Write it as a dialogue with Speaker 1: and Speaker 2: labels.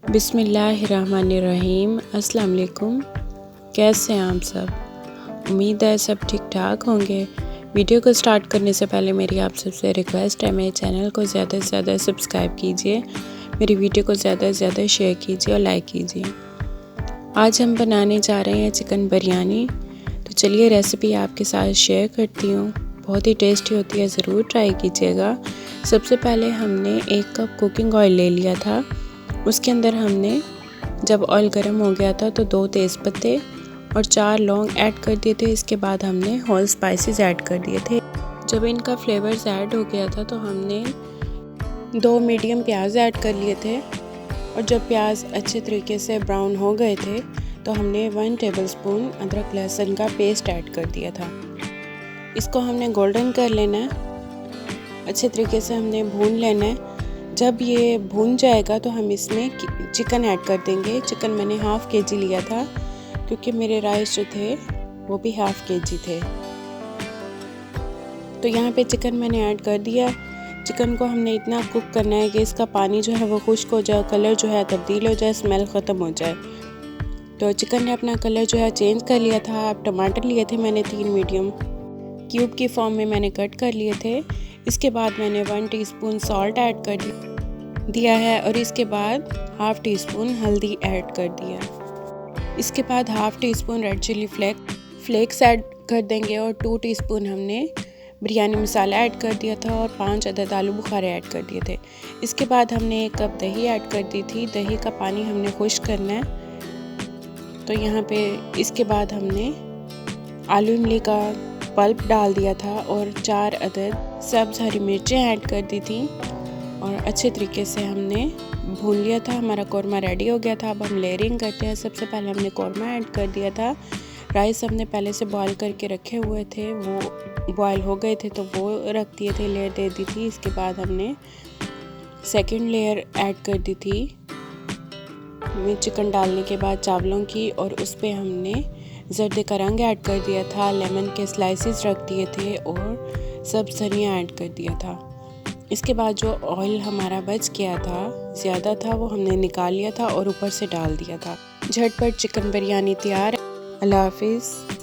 Speaker 1: बिस्मिल्लाहिर्रहमानिर्रहीम। अस्सलाम वालेकुम। कैसे हैं आप सब? उम्मीद है सब ठीक ठाक होंगे। वीडियो को स्टार्ट करने से पहले मेरी आप सबसे रिक्वेस्ट है, मेरे चैनल को ज़्यादा से ज़्यादा सब्सक्राइब कीजिए, मेरी वीडियो को ज़्यादा से ज़्यादा शेयर कीजिए और लाइक कीजिए। आज हम बनाने जा रहे हैं चिकन बिरयानी। तो चलिए रेसिपी आपके साथ शेयर करती हूँ। बहुत ही टेस्टी होती है, ज़रूर ट्राई कीजिएगा। सबसे पहले हमने 1 कप कुकिंग ऑयल ले लिया था। उसके अंदर हमने जब ऑयल गर्म हो गया था तो 2 तेज़पत्ते और 4 लौंग ऐड कर दिए थे। इसके बाद हमने होल स्पाइसेस ऐड कर दिए थे। जब इनका फ्लेवर्स ऐड हो गया था तो हमने 2 मीडियम प्याज ऐड कर लिए थे और जब प्याज अच्छे तरीके से ब्राउन हो गए थे तो हमने 1 टेबलस्पून अदरक लहसुन का पेस्ट ऐड कर दिया था। इसको हमने गोल्डन कर लेना है, अच्छे तरीके से हमने भून लेना है। जब ये भून जाएगा तो हम इसमें चिकन ऐड कर देंगे। चिकन मैंने हाफ़ के जी लिया था क्योंकि मेरे राइस जो थे वो भी हाफ़ के जी थे। तो यहाँ पे चिकन मैंने ऐड कर दिया। चिकन को हमने इतना कुक करना है कि इसका पानी जो है वो खुश्क हो जाए, कलर जो है तब्दील हो जाए, स्मेल ख़त्म हो जाए। तो चिकन ने अपना कलर जो है चेंज कर लिया था। अब टमाटर लिए थे मैंने 3 मीडियम क्यूब की फॉर्म में मैंने कट कर लिए थे। इसके बाद मैंने 1 टीस्पून सॉल्ट ऐड कर दिया है और इसके बाद हाफ़ टी स्पून हल्दी ऐड कर दिया। इसके बाद half teaspoon red chilli flakes add कर देंगे और 2 टीस्पून हमने बिरयानी मसाला ऐड कर दिया था और 5 अदद आलू बुखारे ऐड कर दिए थे। इसके बाद हमने 1 कप दही ऐड कर दी थी। दही का पानी हमने खुश्क करना है। तो यहाँ पे इसके बाद हमने आलू इमली का पल्प डाल दिया था और 4 अदद सब्ज़ हरी मिर्चें ऐड कर दी थी और अच्छे तरीके से हमने भून लिया था। हमारा कौरमा रेडी हो गया था। अब हम लेयरिंग करते हैं। सबसे पहले हमने कौरमा ऐड कर दिया था। राइस हमने पहले से बॉईल करके रखे हुए थे, वो बॉईल हो गए थे तो वो रख दिए थे, लेयर दे दी थी। इसके बाद हमने सेकंड लेयर ऐड कर दी थी चिकन डालने के बाद चावलों की, और उस पर हमने जर्दे का रंग ऐड कर दिया था, लेमन के स्लाइसेस रख दिए थे और सब्ज़ धनिया ऐड कर दिया था। इसके बाद जो ऑयल हमारा बच गया था, ज़्यादा था, वो हमने निकाल लिया था और ऊपर से डाल दिया था। झटपट चिकन बिरयानी तैयार है। अल्लाह हाफिज़।